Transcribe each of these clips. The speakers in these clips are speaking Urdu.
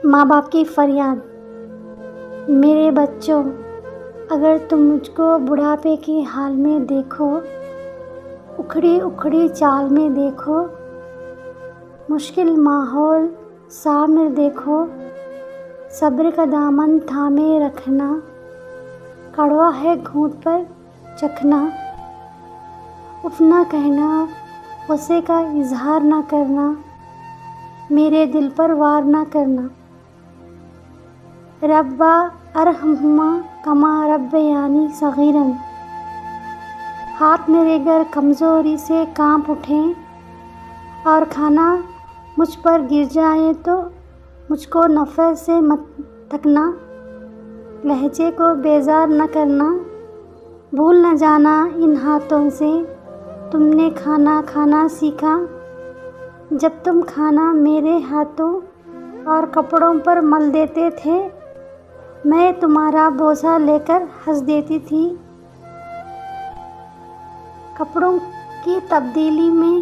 ماں باپ کی فریاد۔ میرے بچوں، اگر تم مجھ کو بڑھاپے کے حال میں دیکھو، اکھڑی اکھڑی چال میں دیکھو، مشکل ماحول سامنے دیکھو، صبر کا دامن تھامے رکھنا، کڑوا ہے گھونٹ پر چکھنا، اف نہ کہنا، غصے کا اظہار نہ کرنا، میرے دل پر وار نہ کرنا۔ ربّا ارحمہما کما ربیانی صغیرا۔ ہاتھ میرے گر کمزوری سے کانپ اٹھیں اور کھانا مجھ پر گر جائے تو مجھ کو نفرت سے مت تکنا، لہجے کو بیزار نہ کرنا، بھول نہ جانا ان ہاتھوں سے تم نے کھانا کھانا سیکھا، جب تم کھانا میرے ہاتھوں اور کپڑوں پر مل دیتے تھے، میں تمہارا بوسہ لے کر ہنس دیتی تھی۔ کپڑوں کی تبدیلی میں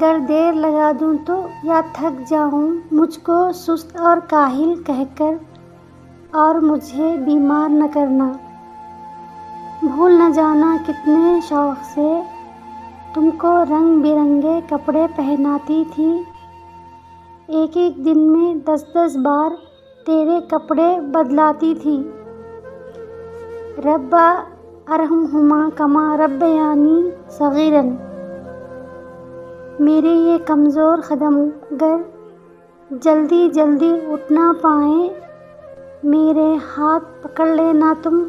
گر دیر لگا دوں تو یا تھک جاؤں، مجھ کو سست اور کاہل کہہ کر اور مجھے بیمار نہ کرنا۔ بھول نہ جانا کتنے شوق سے تم کو رنگ برنگے کپڑے پہناتی تھی، ایک ایک دن میں 10 بار تیرے کپڑے بدلاتی تھی۔ ربّا ارحمہما کما ربیانی صغیرا۔ میرے یہ کمزور قدم گر جلدی جلدی اٹھ نہ پائیں، میرے ہاتھ پکڑ لینا تم،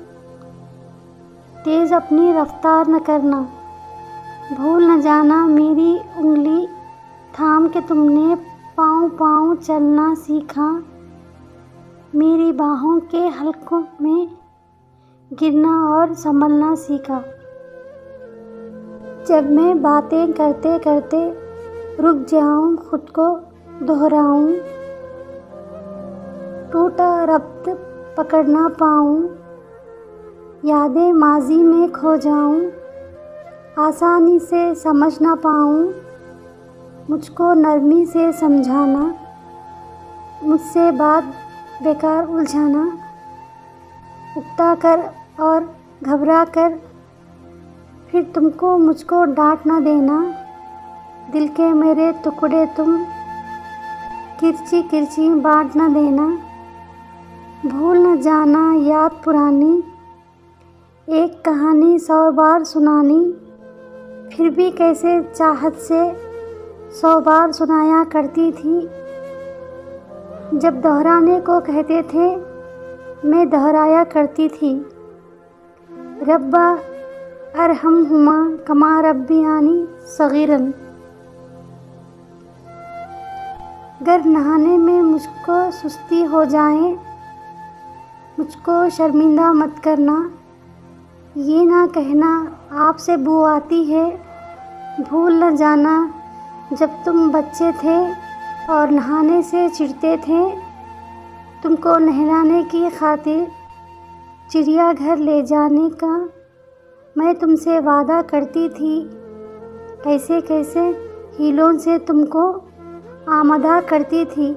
تیز اپنی رفتار نہ کرنا۔ بھول نہ جانا میری انگلی تھام کے تم نے پاؤں پاؤں چلنا سیکھا، میری باہوں کے حلقوں میں گرنا اور سنبھلنا سیکھا۔ جب میں باتیں کرتے کرتے رک جاؤں، خود کو دہراؤں، ٹوٹا ربط پکڑ نہ پاؤں، یادیں ماضی میں کھو جاؤں، آسانی سے سمجھ نہ پاؤں، مجھ کو نرمی سے سمجھانا، مجھ سے بات بیکار الجھانا، اکتا کر اور گھبرا کر پھر تم کو مجھ کو ڈانٹ نہ دینا، دل کے میرے ٹکڑے تم کرچی کرچی بانٹ نہ دینا۔ بھول نہ جانا یاد پرانی، ایک کہانی 100 بار سنانی، پھر بھی کیسے چاہت سے 100 بار سنایا کرتی تھی، جب دہرانے کو کہتے تھے میں دہرایا کرتی تھی۔ ربّا ارحمہما کما ربیانی صغیرا۔ گر نہانے میں مجھ کو سستی ہو جائے، مجھ کو شرمندہ مت کرنا، یہ نہ کہنا آپ سے بو آتی ہے۔ بھول نہ جانا جب تم بچے تھے اور نہانے سے چڑھتے تھے، تم کو نہلانے کی خاطر چڑیا گھر لے جانے کا میں تم سے وعدہ کرتی تھی، کیسے کیسے ہیلوں سے تم کو آمادہ کرتی تھی۔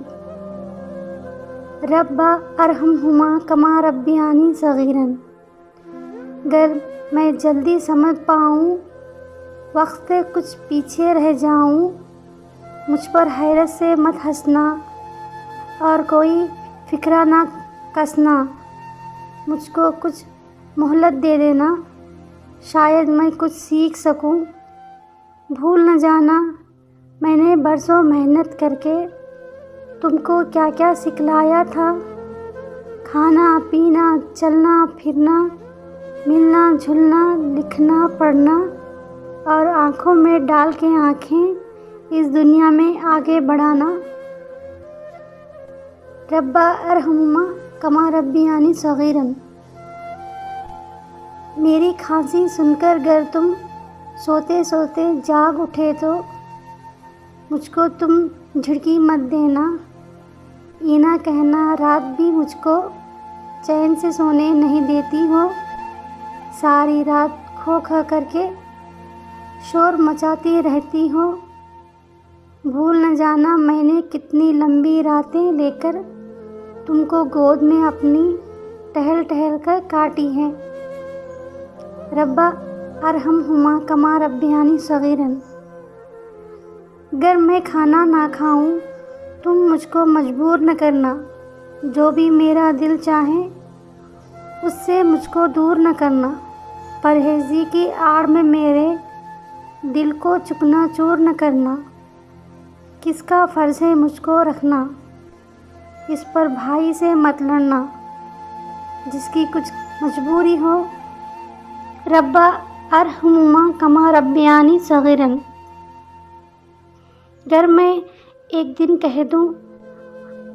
ربّا ارحمہما کما ربیانی صغیرا۔ گر میں جلدی سمجھ پاؤں، وقت سے کچھ پیچھے رہ جاؤں، مجھ پر حیرت سے مت ہنسنا اور کوئی فکرہ نہ کسنا، مجھ کو کچھ مہلت دے دینا، شاید میں کچھ سیکھ سکوں۔ بھول نہ جانا میں نے برسوں محنت کر کے تم کو کیا کیا سکھلایا تھا، کھانا پینا چلنا پھرنا، ملنا جھلنا لکھنا پڑھنا اور آنکھوں میں ڈال کے آنکھیں اس دنیا میں آگے بڑھانا۔ ربّا ارحمہما کما ربیانی صغیرا۔ میری کھانسی سن کر گر تم سوتے سوتے جاگ اٹھے تو مجھ کو تم جھڑکی مت دینا، یہ نہ کہنا رات بھی مجھ کو چین سے سونے نہیں دیتی ہو، ساری رات کھو کھا کر کے شور مچاتی رہتی ہو۔ بھول نہ جانا میں نے کتنی لمبی راتیں لے کر تم کو گود میں اپنی ٹہل ٹہل کر کاٹی ہے۔ ربا ارحمہما کما ربیانی صغیرا۔ گر میں کھانا نہ کھاؤں تم مجھ کو مجبور نہ کرنا، جو بھی میرا دل چاہے اس سے مجھ کو دور نہ کرنا، پرہیزی کی آڑ میں میرے دل کو چکنا چور نہ کرنا۔ کس کا فرض ہے مجھ کو رکھنا، اس پر بھائی سے مت لڑنا، جس کی کچھ مجبوری ہو۔ ربا ارحمہما کما ربیانی صغیرا۔ گر میں ایک دن کہہ دوں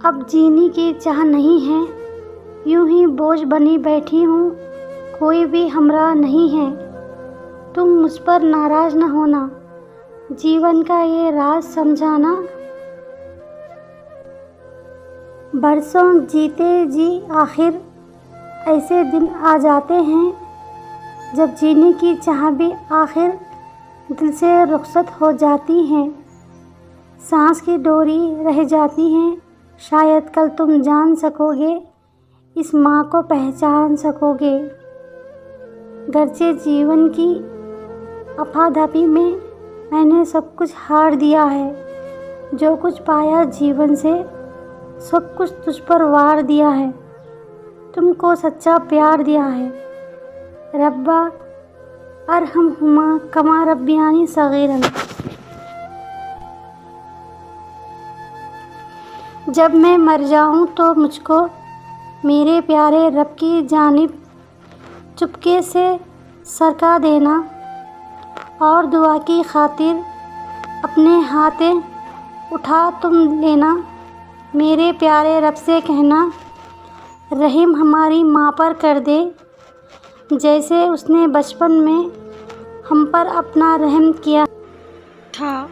اب جینے کی چاہ نہیں ہے، یوں ہی بوجھ بنی بیٹھی ہوں، کوئی بھی ہمراہ نہیں ہے، تم مجھ پر ناراض نہ ہونا، جیون کا یہ راز سمجھانا۔ برسوں جیتے جی آخر ایسے دن آ جاتے ہیں، جب جینے کی چاہ بھی آخر دل سے رخصت ہو جاتی ہے، سانس کی ڈوری رہ جاتی ہے، شاید کل تم جان سکو گے، اس ماں کو پہچان سکو گے۔ گرچہ جیون کی افادھپی میں نے سب کچھ ہار دیا ہے، جو کچھ پایا جیون سے سب کچھ تجھ پر وار دیا ہے، تم کو سچا پیار دیا ہے۔ ربا ارحمہما کما ربیانی صغیرا۔ جب میں مر جاؤں تو مجھ کو میرے پیارے رب کی جانب چپکے سے سرکا دینا، اور دعا کی خاطر اپنے ہاتھیں اٹھا تم لینا، میرے پیارے رب سے کہنا رحم ہماری ماں پر کر دے، جیسے اس نے بچپن میں ہم پر اپنا رحم کیا تھا۔